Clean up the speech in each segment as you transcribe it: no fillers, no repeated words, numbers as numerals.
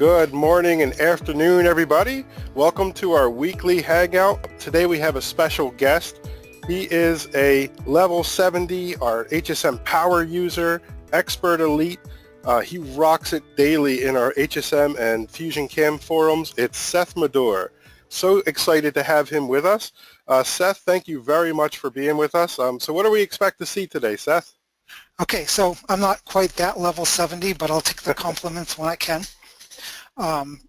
Good morning and afternoon, everybody. Welcome to our weekly hangout. Today we have a special guest. He is a level 70, our HSM power user, expert elite. He rocks it daily in our HSM and Fusion CAM forums. It's Seth Madore. So excited to have him with us. Seth, thank you very much for being with us. So what do we expect to see today, Seth? Okay, so I'm not quite that level 70, but I'll take the compliments when I can.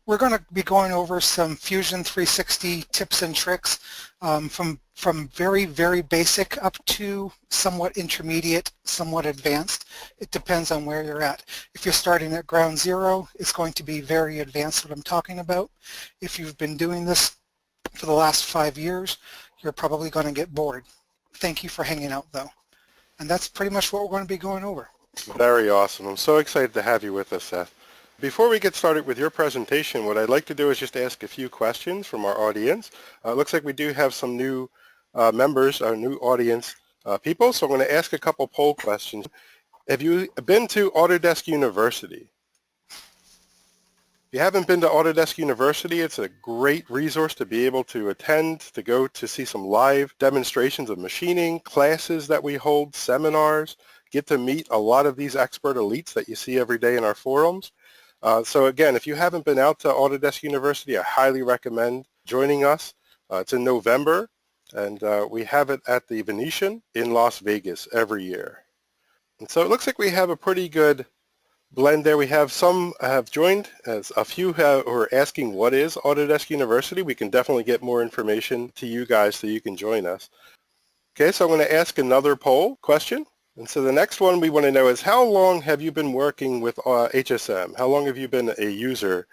We're going to be going over some Fusion 360 tips and tricks from very, very basic up to somewhat intermediate, somewhat advanced. It depends on where you're at. If you're starting at ground zero, it's going to be very advanced what I'm talking about. If you've been doing this for the last 5 years, you're probably going to get bored. Thank you for hanging out though. And that's pretty much what we're going to be going over. Very awesome. I'm so excited to have you with us, Seth. Before we get started with your presentation, what I'd like to do is just ask a few questions from our audience. It looks like we do have some new members, our new audience people, so I'm going to ask a couple poll questions. Have you been to Autodesk University? If you haven't been to Autodesk University, it's a great resource to be able to attend, to go to see some live demonstrations of machining, classes that we hold, seminars, get to meet a lot of these expert elites that you see every day in our forums. So again, if you haven't been out to Autodesk University, I highly recommend joining us. It's in November, and we have it at the Venetian in Las Vegas every year. And so it looks like we have a pretty good blend there. We have some have joined, as a few who are asking what is Autodesk University. We can definitely get more information to you guys so you can join us. Okay, so I'm going to ask another poll question. And so the next one we want to know is, how long have you been working with HSM? How long have you been a user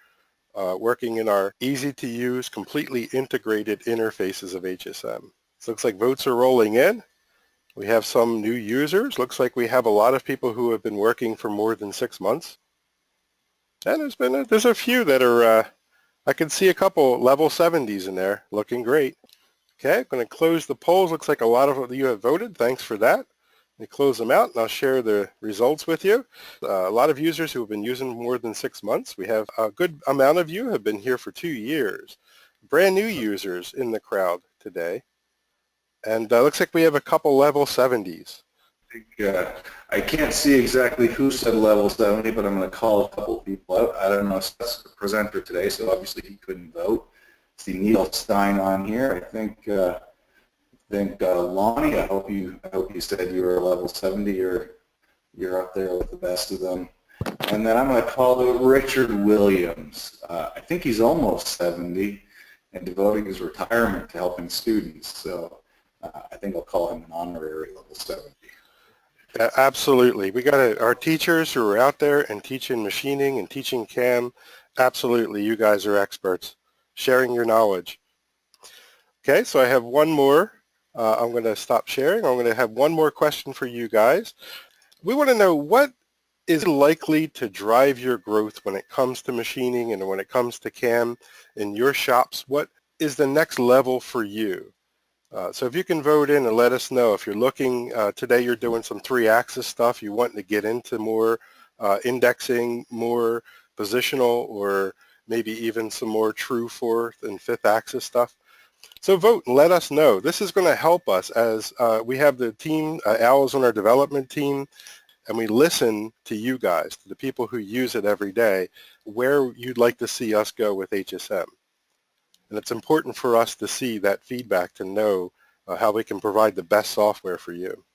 working in our easy-to-use, completely integrated interfaces of HSM? So it looks like votes are rolling in. We have some new users. Looks like we have a lot of people who have been working for more than 6 months. And there's a few that are, I can see a couple level 70s in there, looking great. Okay, I'm going to close the polls. Looks like a lot of you have voted. Thanks for that. Let me close them out and I'll share the results with you. A lot of users who have been using more than 6 months. We have a good amount of you have been here for 2 years. Brand new users in the crowd today. And looks like we have a couple level 70s. I can't see exactly who said level 70, but I'm going to call a couple people out. I don't know if Seth's the presenter today, so obviously he couldn't vote. See Neil Stein on here. I think Lonnie, I hope you said you were a level 70. You're up there with the best of them. And then I'm going to call out Richard Williams. I think he's almost 70 and devoting his retirement to helping students. So I think I'll call him an honorary level 70. Absolutely. We got our teachers who are out there and teaching machining and teaching CAM. Absolutely, you guys are experts, sharing your knowledge. Okay, so I have one more. I'm going to stop sharing. I'm going to have one more question for you guys. We want to know, what is likely to drive your growth when it comes to machining and when it comes to CAM in your shops? What is the next level for you? So if you can vote in and let us know. If you're looking, today you're doing some 3-axis stuff, you want to get into more indexing, more positional, or maybe even some more true 4th and 5th axis stuff. So vote and let us know. This is going to help us as we have the team, Al is on our development team, and we listen to you guys, to the people who use it every day, where you'd like to see us go with HSM. And it's important for us to see that feedback to know how we can provide the best software for you.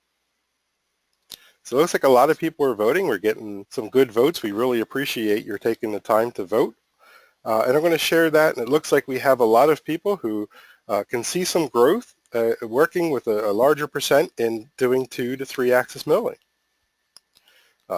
So it looks like a lot of people are voting. We're getting some good votes. We really appreciate your taking the time to vote. And I'm going to share that, and it looks like we have a lot of people who can see some growth working with a larger percent in doing 2 to 3 axis milling.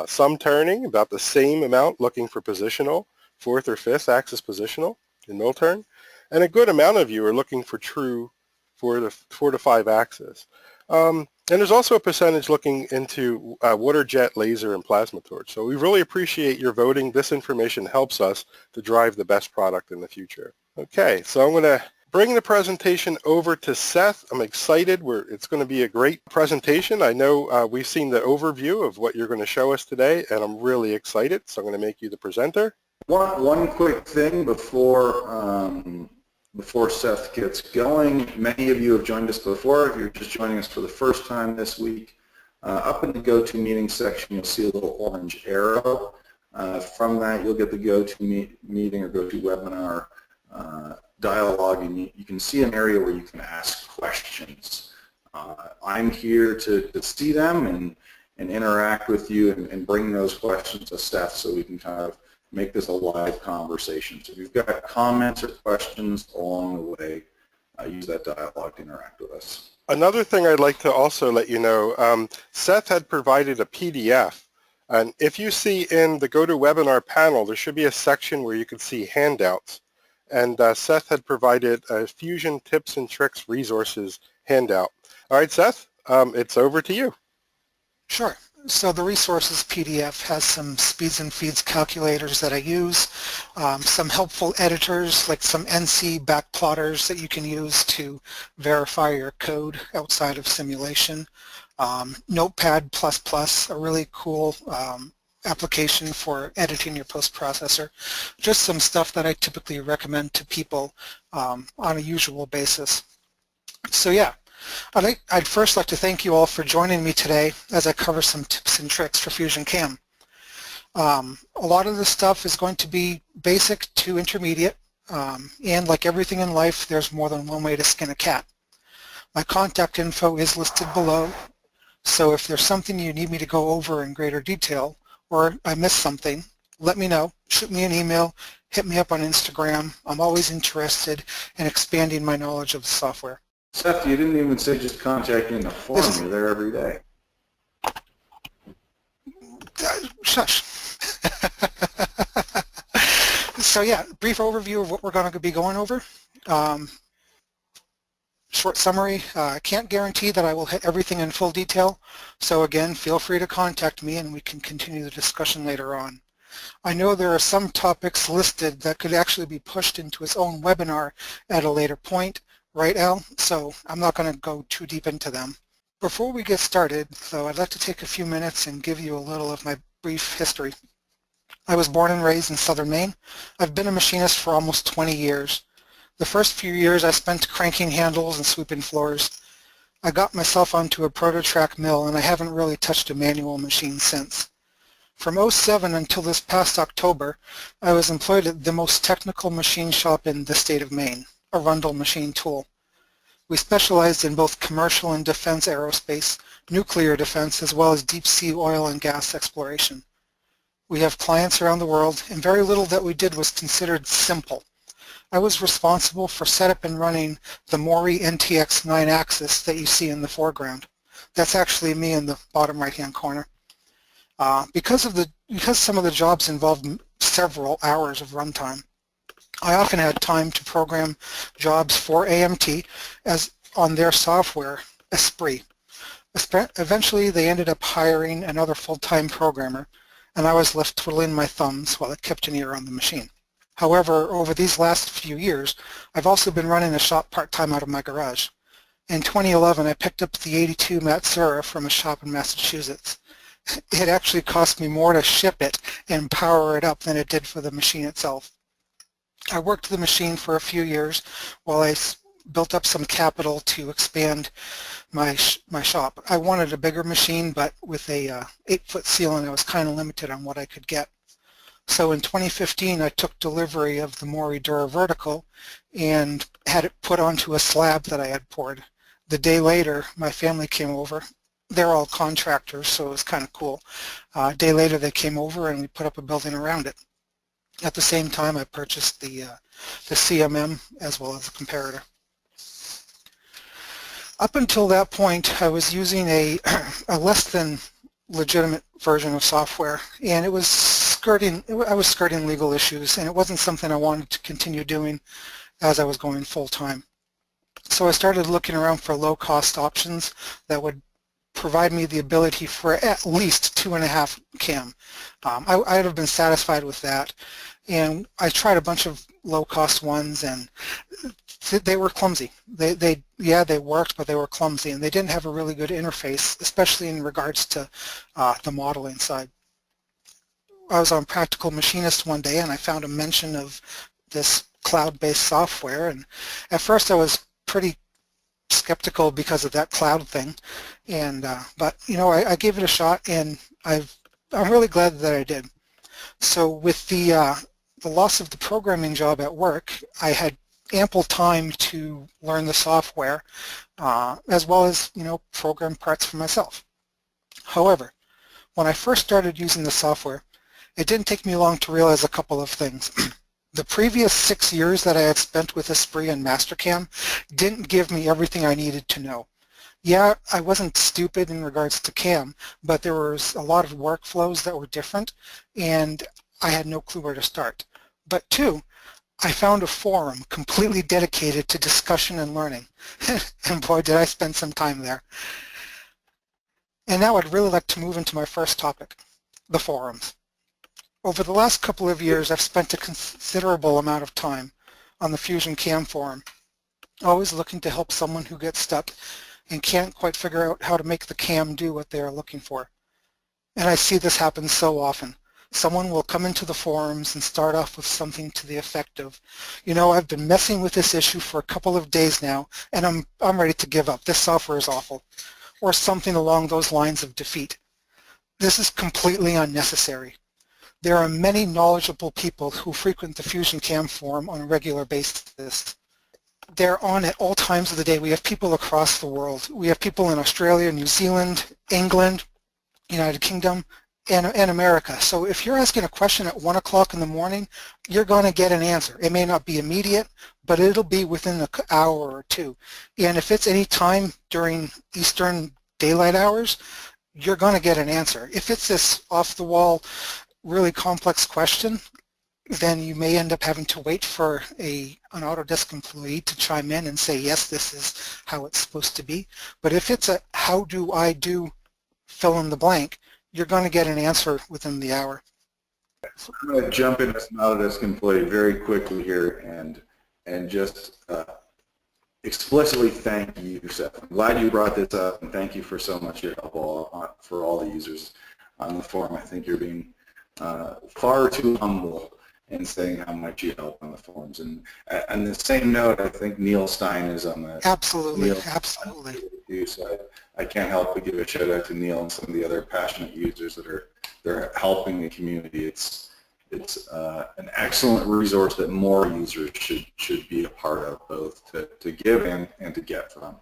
Some turning, about the same amount looking for positional, 4th or 5th axis positional in mill turn. And a good amount of you are looking for true 4 to 5 axis. And there's also a percentage looking into water jet, laser, and plasma torch. So we really appreciate your voting. This information helps us to drive the best product in the future. Okay, so I'm going to bring the presentation over to Seth. I'm excited. It's going to be a great presentation. I know we've seen the overview of what you're going to show us today, and I'm really excited. So I'm going to make you the presenter. One quick thing before Seth gets going. Many of you have joined us before. If you're just joining us for the first time this week, up in the GoToMeeting section, you'll see a little orange arrow. From that, you'll get the GoToMeeting or GoToWebinar dialogue, and you can see an area where you can ask questions. I'm here to see them and interact with you and bring those questions to Seth so we can kind of make this a live conversation. So if you've got comments or questions along the way, use that dialogue to interact with us. Another thing I'd like to also let you know, Seth had provided a PDF, and if you see in the GoToWebinar panel, there should be a section where you can see handouts, and Seth had provided a Fusion Tips and Tricks Resources handout. All right, Seth, it's over to you. Sure. So the resources PDF has some speeds and feeds calculators that I use, some helpful editors like some NC backplotters that you can use to verify your code outside of simulation, Notepad++, a really cool application for editing your post-processor, just some stuff that I typically recommend to people on a usual basis. So yeah. I'd first like to thank you all for joining me today as I cover some tips and tricks for Fusion CAM. A lot of this stuff is going to be basic to intermediate, and like everything in life, there's more than one way to skin a cat. My contact info is listed below, so if there's something you need me to go over in greater detail, or I missed something, let me know. Shoot me an email, hit me up on Instagram. I'm always interested in expanding my knowledge of the software. Seth, you didn't even say just contact me in the forum. You're there every day. Shush. So yeah, brief overview of what we're going to be going over. Short summary, I can't guarantee that I will hit everything in full detail, so again, feel free to contact me and we can continue the discussion later on. I know there are some topics listed that could actually be pushed into its own webinar at a later point. Right, Al? So I'm not going to go too deep into them. Before we get started, though, I'd like to take a few minutes and give you a little of my brief history. I was born and raised in southern Maine. I've been a machinist for almost 20 years. The first few years I spent cranking handles and sweeping floors. I got myself onto a prototrack mill and I haven't really touched a manual machine since. From '07 until this past October, I was employed at the most technical machine shop in the state of Maine, Arundel Machine Tool. We specialized in both commercial and defense aerospace, nuclear defense, as well as deep sea oil and gas exploration. We have clients around the world, and very little that we did was considered simple. I was responsible for setup and running the Mori NTX 9-axis that you see in the foreground. That's actually me in the bottom right-hand corner. Because some of the jobs involved several hours of runtime, I often had time to program jobs for AMT as on their software, Esprit. Eventually, they ended up hiring another full-time programmer, and I was left twiddling my thumbs while I kept an ear on the machine. However, over these last few years, I've also been running a shop part-time out of my garage. In 2011, I picked up the 82 Matsura from a shop in Massachusetts. It actually cost me more to ship it and power it up than it did for the machine itself. I worked the machine for a few years while I built up some capital to expand my shop. I wanted a bigger machine, but with a 8-foot ceiling, I was kind of limited on what I could get. So in 2015, I took delivery of the Mori Dura Vertical and had it put onto a slab that I had poured. The day later, my family came over. They're all contractors, so it was kind of cool. A day later, they came over and we put up a building around it. At the same time, I purchased the CMM as well as the comparator. Up until that point, I was using a less than legitimate version of software, and I was skirting legal issues, and it wasn't something I wanted to continue doing as I was going full-time. So I started looking around for low-cost options that would provide me the ability for at least 2.5 CAM. I'd have been satisfied with that, and I tried a bunch of low-cost ones, and they were clumsy. They worked, but they were clumsy, and they didn't have a really good interface, especially in regards to the modeling side. I was on Practical Machinist one day and I found a mention of this cloud-based software, and at first I was pretty skeptical because of that cloud thing, and but you know, I gave it a shot, and I'm really glad that I did. So with the loss of the programming job at work, I had ample time to learn the software as well as, you know, program parts for myself. However, when I first started using the software, it didn't take me long to realize a couple of things. The previous 6 years that I had spent with Esprit and Mastercam didn't give me everything I needed to know. Yeah, I wasn't stupid in regards to CAM, but there was a lot of workflows that were different, and I had no clue where to start. But two, I found a forum completely dedicated to discussion and learning, and boy, did I spend some time there. And now I'd really like to move into my first topic, the forums. Over the last couple of years, I've spent a considerable amount of time on the Fusion CAM forum, always looking to help someone who gets stuck and can't quite figure out how to make the CAM do what they are looking for. And I see this happen so often. Someone will come into the forums and start off with something to the effect of, you know, I've been messing with this issue for a couple of days now, and I'm ready to give up. This software is awful. Or something along those lines of defeat. This is completely unnecessary. There are many knowledgeable people who frequent the Fusion CAM forum on a regular basis. They're on at all times of the day. We have people across the world. We have people in Australia, New Zealand, England, United Kingdom, and America. So if you're asking a question at 1 o'clock in the morning, you're going to get an answer. It may not be immediate, but it'll be within an hour or two. And if it's any time during Eastern daylight hours, you're going to get an answer. If it's this off-the-wall, really complex question, then you may end up having to wait for an Autodesk employee to chime in and say, yes, this is how it's supposed to be. But if it's a how do I do fill in the blank, you're going to get an answer within the hour. I'm going to jump in as an Autodesk employee very quickly here and just explicitly thank you, Seth. I'm glad you brought this up, and thank you for so much your help for all the users on the forum. I think you're being far too humble in saying how much you help on the forums. And on the same note, I think Neil Stein is on the Absolutely, Neil absolutely. Too, so I can't help but give a shout out to Neil and some of the other passionate users that they're helping the community. It's an excellent resource that more users should be a part of, both to give and to get from.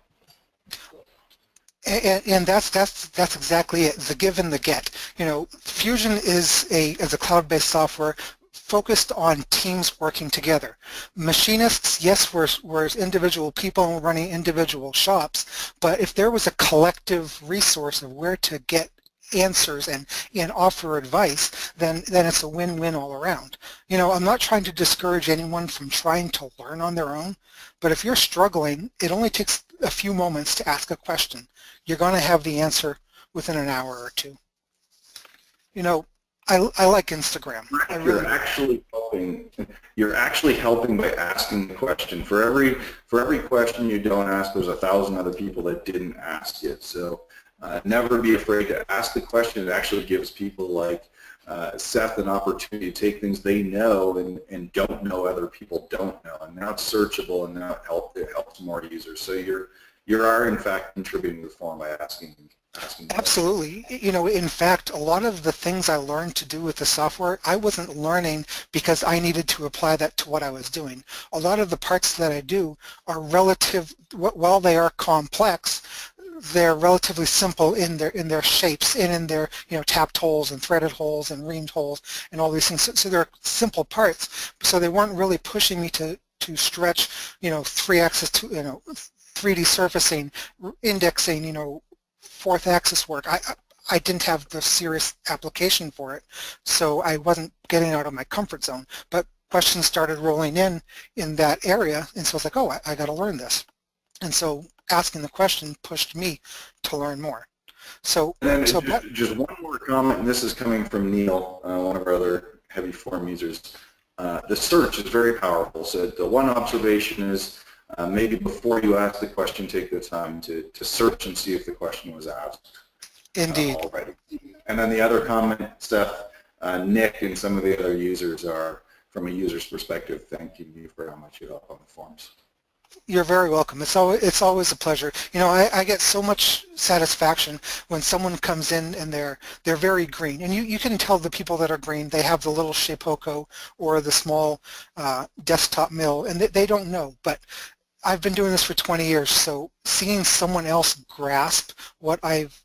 And that's exactly it, the give and the get. You know, Fusion is a cloud-based software focused on teams working together. Machinists, yes, we're individual people running individual shops, but if there was a collective resource of where to get answers and offer advice, then it's a win-win all around. You know, I'm not trying to discourage anyone from trying to learn on their own, but if you're struggling, it only takes a few moments to ask a question. You're going to have the answer within an hour or two. You know, I like Instagram. You're actually helping by asking the question. For every question you don't ask, there's 1,000 other people that didn't ask it. So never be afraid to ask the question. It actually gives people like Seth an opportunity to take things they know and don't know other people don't know. And now it's searchable, and now it helps more users. So you are in fact contributing to the forum by asking. Absolutely. You know, in fact, a lot of the things I learned to do with the software, I wasn't learning because I needed to apply that to what I was doing. A lot of the parts that I do are while they are complex, they're relatively simple in their shapes and in their, you know, tapped holes and threaded holes and reamed holes and all these things. So they're simple parts. So they weren't really pushing me to stretch, you know, 3-axis, you know, 3D surfacing, indexing, you know, 4th axis work. I didn't have the serious application for it, so I wasn't getting out of my comfort zone. But questions started rolling in that area, and so I was like, oh, I got to learn this. And so asking the question pushed me to learn more. So, just one more comment, and this is coming from Neil, one of our other heavy forum users. The search is very powerful. So the one observation is maybe before you ask the question, take the time to search and see if the question was asked. Indeed. Already. And then the other comment, Seth, Nick and some of the other users are, from a user's perspective, thanking you for how much you help on the forums. You're very welcome. It's always a pleasure. You know, I get so much satisfaction when someone comes in and they're very green, and you can tell the people that are green, they have the little Shapeoko or the small desktop mill, and they don't know. But I've been doing this for 20 years, so seeing someone else grasp what I've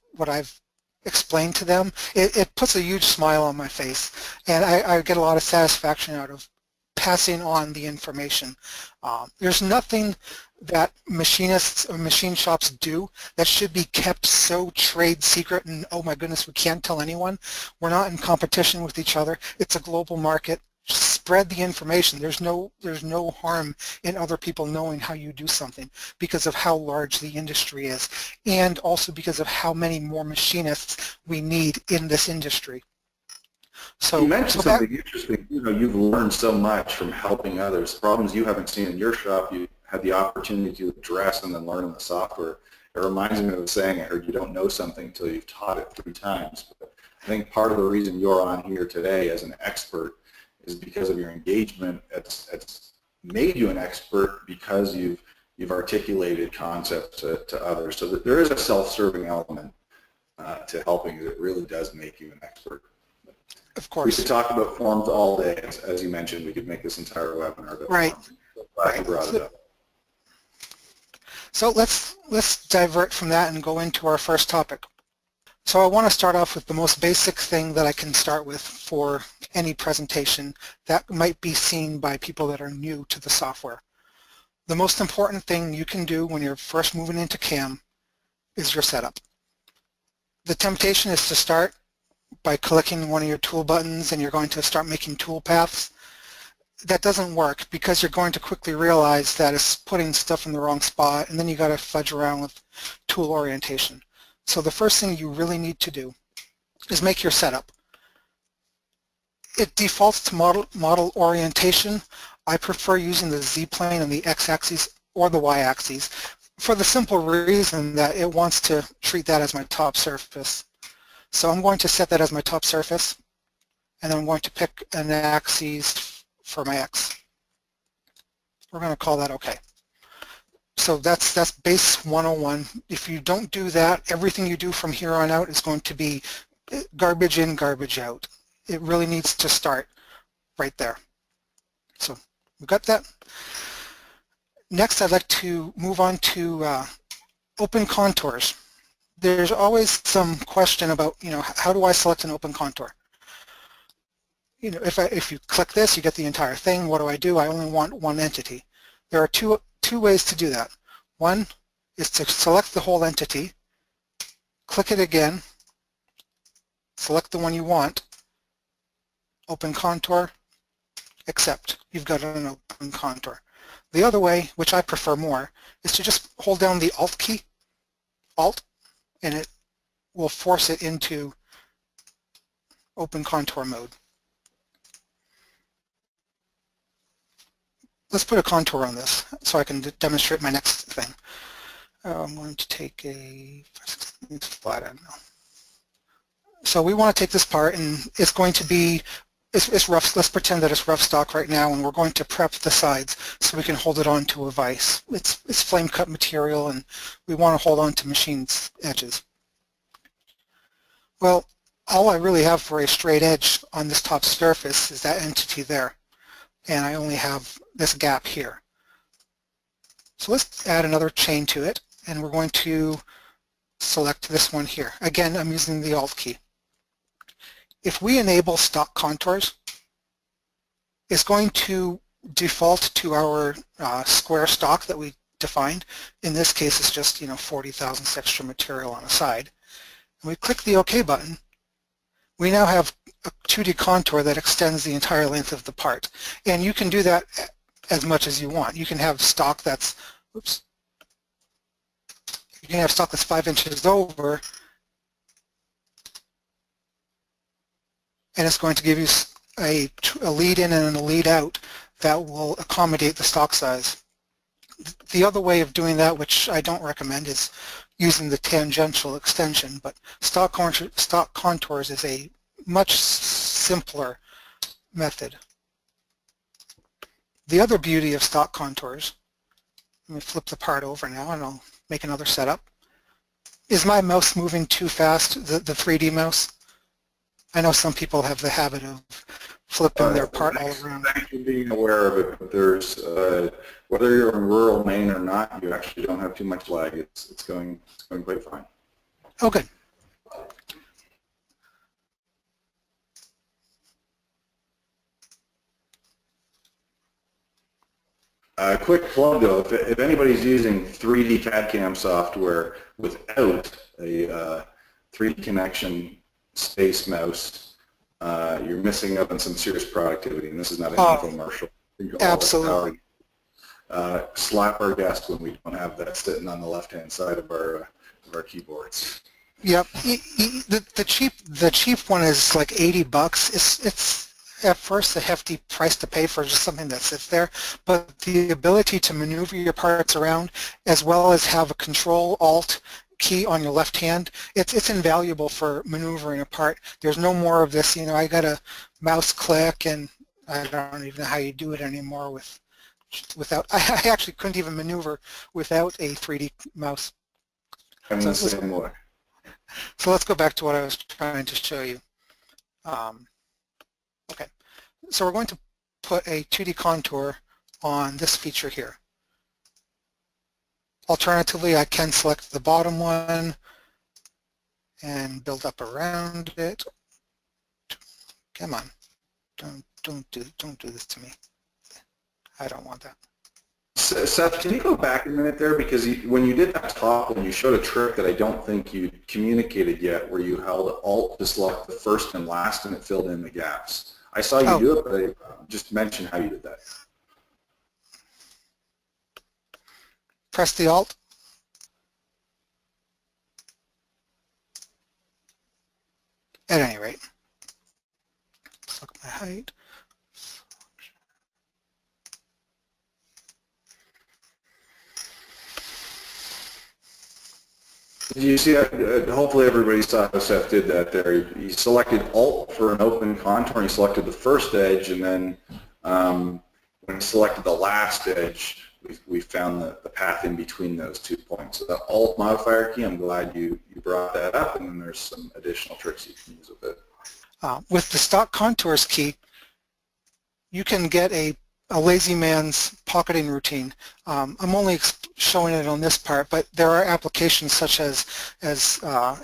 explained to them, it puts a huge smile on my face, and I get a lot of satisfaction out of passing on the information. There's nothing that machinists or machine shops do that should be kept so trade secret and, oh my goodness, we can't tell anyone. We're not in competition with each other. It's a global market. Spread the information. There's no harm in other people knowing how you do something because of how large the industry is, and also because of how many more machinists we need in this industry. So you mentioned something interesting. You know, you've learned so much from helping others. Problems you haven't seen in your shop, you had the opportunity to address and then learn in the software. It reminds me of the saying I heard, you don't know something until you've taught it 3 times. But I think part of the reason you're on here today as an expert is because of your engagement. It's made you an expert because you've articulated concepts to others. So that there is a self-serving element to helping that really does make you an expert. of course. We could talk about forms all day. As you mentioned, we could make this entire webinar about right. forms. So glad you brought it up. So let's divert from that and go into our first topic. So I want to start off with the most basic thing that I can start with for any presentation that might be seen by people that are new to the software. The most important thing you can do when you're first moving into CAM is your setup. The temptation is to start by clicking one of your tool buttons and you're going to start making tool paths. That doesn't work because you're going to quickly realize that it's putting stuff in the wrong spot, and then you got to fudge around with tool orientation. So the first thing you really need to do is make your setup. It defaults to model orientation. I prefer using the Z-plane on the X-axis or the Y-axis for the simple reason that it wants to treat that as my top surface. So I'm going to set that as my top surface, and then I'm going to pick an axis for my X. We're going to call that OK. So that's base 101. If you don't do that, everything you do from here on out is going to be garbage in, garbage out. It really needs to start right there. So we've got that. Next, I'd like to move on to open contours. There's always some question about, how do I select an open contour? If you click this, you get the entire thing. What do? I only want one entity. There are two ways to do that. One is to select the whole entity, click it again, select the one you want, open contour, accept. You've got an open contour. The other way, which I prefer more, is to just hold down the Alt key, Alt, and it will force it into open contour mode. Let's put a contour on this so I can demonstrate my next thing. I'm going to take a flat end now. So we want to take this part, and it's going to be, it's rough. Let's pretend that it's rough stock right now, and we're going to prep the sides so we can hold it onto a vise. It's flame cut material, and we want to hold on to machined edges. Well, all I really have for a straight edge on this top surface is that entity there, and I only have this gap here. So let's add another chain to it, and we're going to select this one here. Again, I'm using the Alt key. If we enable stock contours, it's going to default to our square stock that we defined. In this case, it's just 40 thousandths extra material on the side. And we click the OK button. We now have a 2D contour that extends the entire length of the part. And you can do that as much as you want. You can have stock that's, oops, you can have stock that's 5 inches over, and it's going to give you a lead in and a lead out that will accommodate the stock size. The other way of doing that, which I don't recommend, is using the tangential extension, but stock contours is a much simpler method. The other beauty of stock contours, let me flip the part over now and I'll make another setup. Is my mouse moving too fast, the 3D mouse? I know some people have the habit of flipping their part all around. Thanks for being aware of it, but there's, whether you're in rural Maine or not, you actually don't have too much lag. It's going quite fine. Oh, good. Quick plug though, if anybody's using 3D CAD-CAM software without a 3D connection space mouse, you're missing out on some serious productivity, and this is not an infomercial. Absolutely. Slap our desk when we don't have that sitting on the left-hand side of our keyboards. Yep. The cheap one is like $80. It's at first a hefty price to pay for just something that sits there, but the ability to maneuver your parts around as well as have a Control-Alt key on your left hand, it's invaluable for maneuvering a part. There's no more of this, I got a mouse click and I don't even know how you do it anymore without, I actually couldn't even maneuver without a 3D mouse. So let's go back to what I was trying to show you. Okay, so we're going to put a 2D contour on this feature here. Alternatively, I can select the bottom one and build up around it. Come on, don't do this to me. I don't want that. Seth, can you go back a minute there, because when you did that top one, you showed a trick that I don't think you communicated yet, where you held Alt to select the first and last, and it filled in the gaps. I saw you do it, but I just mentioned how you did that. Press the Alt. At any rate, let's look at my height. You see, hopefully everybody saw how Seth did that there. He selected Alt for an open contour, and he selected the first edge, and then when he selected the last edge, we found the path in between those 2 points. So the Alt modifier key, I'm glad you brought that up, and then there's some additional tricks you can use with it. With the stock contours key, you can get a lazy man's pocketing routine. I'm only showing it on this part, but there are applications such as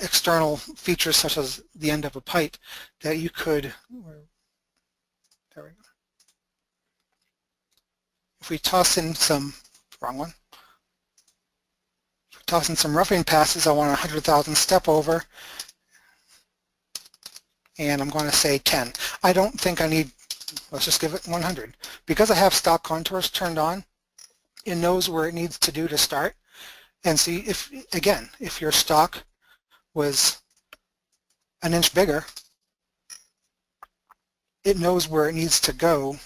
external features such as the end of a pipe that you could, there we go. If we toss in some, wrong one, if we toss in some roughing passes, I want 100,000 step over, and I'm going to say 10. I don't think I need, let's just give it 100. Because I have stock contours turned on, it knows where it needs to do to start. And see, if your stock was an inch bigger, it knows where it needs to go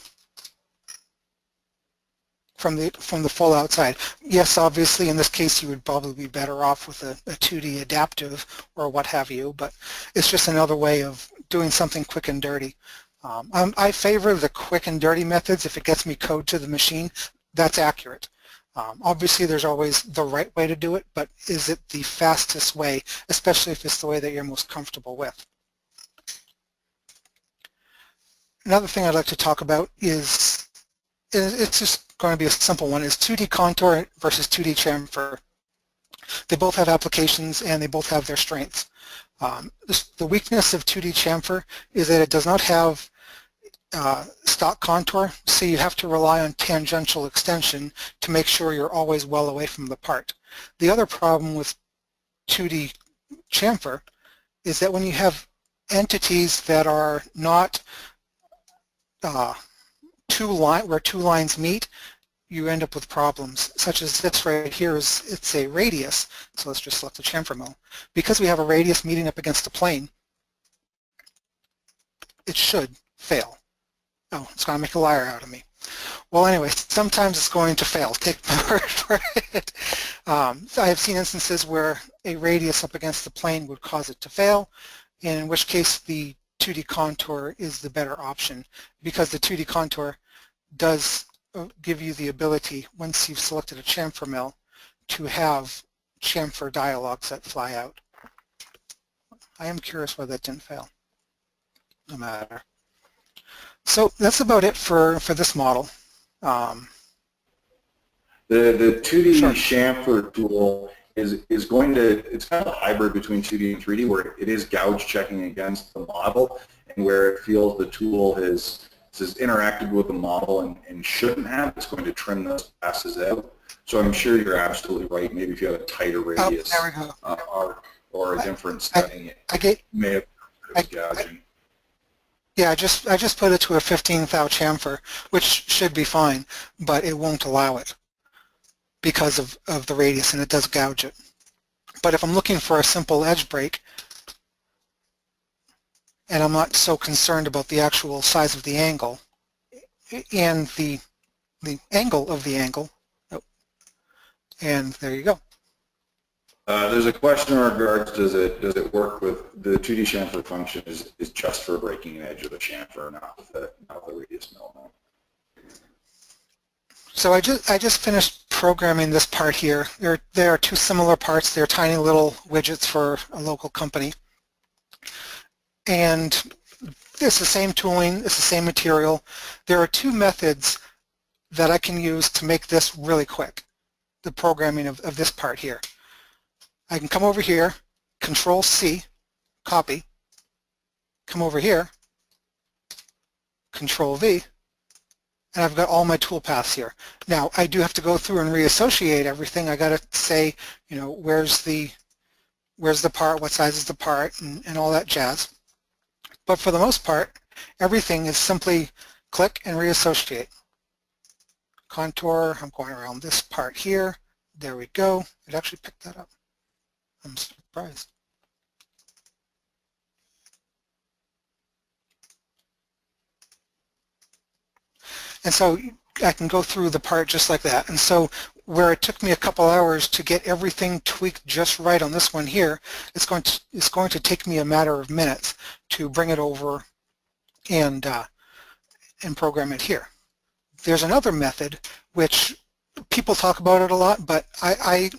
from the full outside. Yes, obviously in this case you would probably be better off with a 2D adaptive or what have you, but it's just another way of doing something quick and dirty. I favor the quick and dirty methods. If it gets me code to the machine, that's accurate. Obviously there's always the right way to do it, but is it the fastest way, especially if it's the way that you're most comfortable with? Another thing I'd like to talk about is, it's just going to be a simple one, is 2D contour versus 2D chamfer. They both have applications and they both have their strengths. The weakness of 2D chamfer is that it does not have stock contour, so you have to rely on tangential extension to make sure you're always well away from the part. The other problem with 2D chamfer is that when you have entities that are not where two lines meet, you end up with problems, such as this right here it's a radius, so let's just select the chamfer mill. Because we have a radius meeting up against the plane, it should fail. Oh, it's going to make a liar out of me. Well, anyway, sometimes it's going to fail. Take my word for it. I have seen instances where a radius up against the plane would cause it to fail, and in which case the 2D contour is the better option, because the 2D contour does give you the ability, once you've selected a chamfer mill, to have chamfer dialogues that fly out. I am curious why that didn't fail. No matter. So that's about it for this model. The 2D Sure. chamfer tool is going to, it's kind of a hybrid between 2D and 3D, where it is gouge checking against the model, and where it feels the tool has interacted with the model and shouldn't have, it's going to trim those passes out. So I'm sure you're absolutely right. Maybe if you have a tighter radius there we go. arc or a different setting, it may have gouging. Yeah, I just put it to a 15 thou chamfer, which should be fine, but it won't allow it because of the radius, and it does gouge it. But if I'm looking for a simple edge break, and I'm not so concerned about the actual size of the angle and the angle of the angle, and there you go. There's a question in regards, does it work with the 2D chamfer function is just for breaking an edge of the chamfer, not the radius mill. No. So I just finished programming this part here. There are two similar parts. They're tiny little widgets for a local company. And it's the same tooling, it's the same material. There are two methods that I can use to make this really quick, the programming of this part here. I can come over here, Control-C, copy, come over here, Control-V, and I've got all my toolpaths here. Now, I do have to go through and reassociate everything. I got to say, you know, where's the part, what size is the part, and all that jazz. But for the most part, everything is simply click and reassociate. Contour, I'm going around this part here. There we go. It actually picked that up. I'm surprised. And so I can go through the part just like that. And so where it took me a couple hours to get everything tweaked just right on this one here, it's going to take me a matter of minutes to bring it over and program it here. There's another method which people talk about it a lot, but I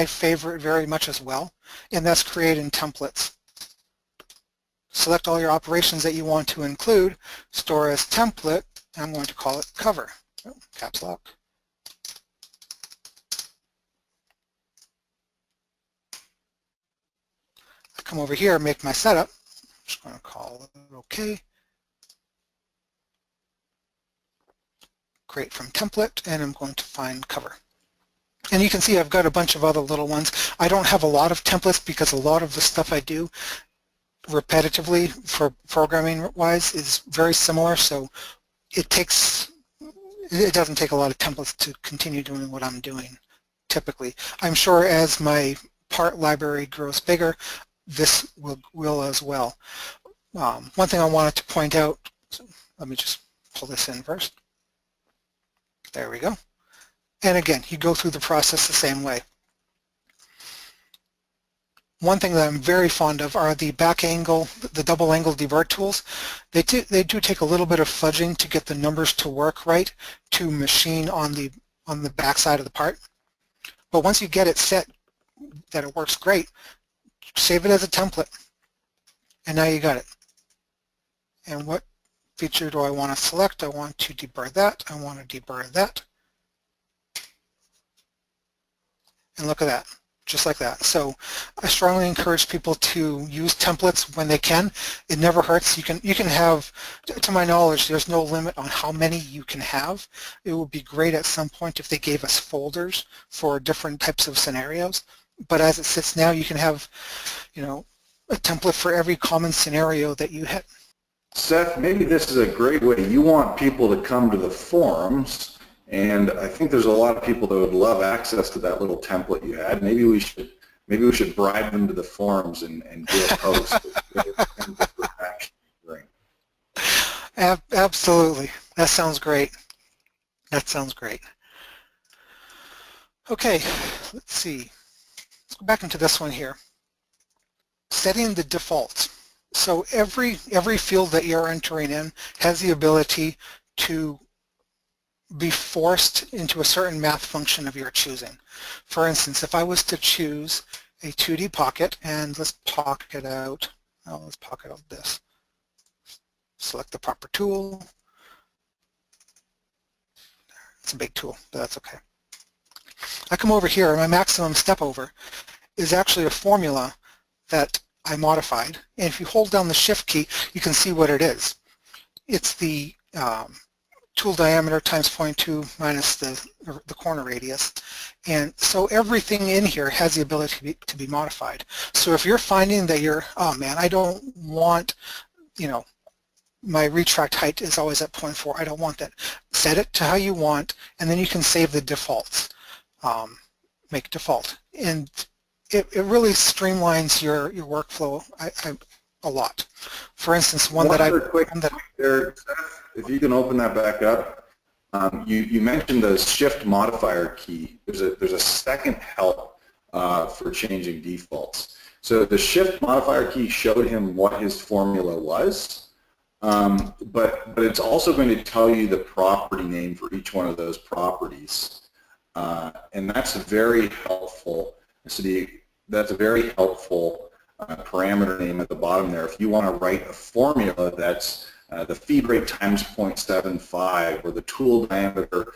favor it very much as well, and that's creating templates. Select all your operations that you want to include, store as template. I'm going to call it cover. Oh, caps lock. I come over here and make my setup. I'm just going to call it OK. Create from template, and I'm going to find cover. And you can see I've got a bunch of other little ones. I don't have a lot of templates because a lot of the stuff I do repetitively for programming wise is very similar, so it doesn't take a lot of templates to continue doing what I'm doing typically. I'm sure as my part library grows bigger, this will as well. One thing I wanted to point out, so let me just pull this in first. There we go. And again, you go through the process the same way. One thing that I'm very fond of are the back angle, the double angle divert tools. They do take a little bit of fudging to get the numbers to work right to machine on the back side of the part. But once you get it set that it works great, save it as a template, and now you got it. And what feature do I want to select? I want to deburr that. I want to deburr that. And look at that. Just like that. So I strongly encourage people to use templates when they can. It never hurts. You can have, to my knowledge, there's no limit on how many you can have. It would be great at some point if they gave us folders for different types of scenarios. But as it sits now, you can have, you know, a template for every common scenario that you hit. Seth, maybe this is a great way. You want people to come to the forums. And I think there's a lot of people that would love access to that little template you had. Maybe we should bribe them to the forums and do a post. Absolutely. That sounds great. That sounds great. Okay, let's see. Let's go back into this one here. Setting the defaults. So every field that you're entering in has the ability to be forced into a certain math function of your choosing. For instance, if I was to choose a 2D pocket, and let's pocket out, oh, let's pocket out this. Select the proper tool. It's a big tool, but that's okay. I come over here, and my maximum step over is actually a formula that I modified. And if you hold down the Shift key, you can see what it is. It's the tool diameter times 0.2 minus the corner radius. And so everything in here has the ability to be modified. So if you're finding that you're, oh man, I don't want, you know, my retract height is always at 0.4. I don't want that. Set it to how you want, and then you can save the defaults. Make default. And it really streamlines your workflow a lot. For instance, if you can open that back up, you mentioned the shift modifier key. There's a second help for changing defaults. So the shift modifier key showed him what his formula was, but it's also going to tell you the property name for each one of those properties, and that's very helpful. So that's a very helpful parameter name at the bottom there. If you want to write a formula that's the feed rate times 0.75 or the tool diameter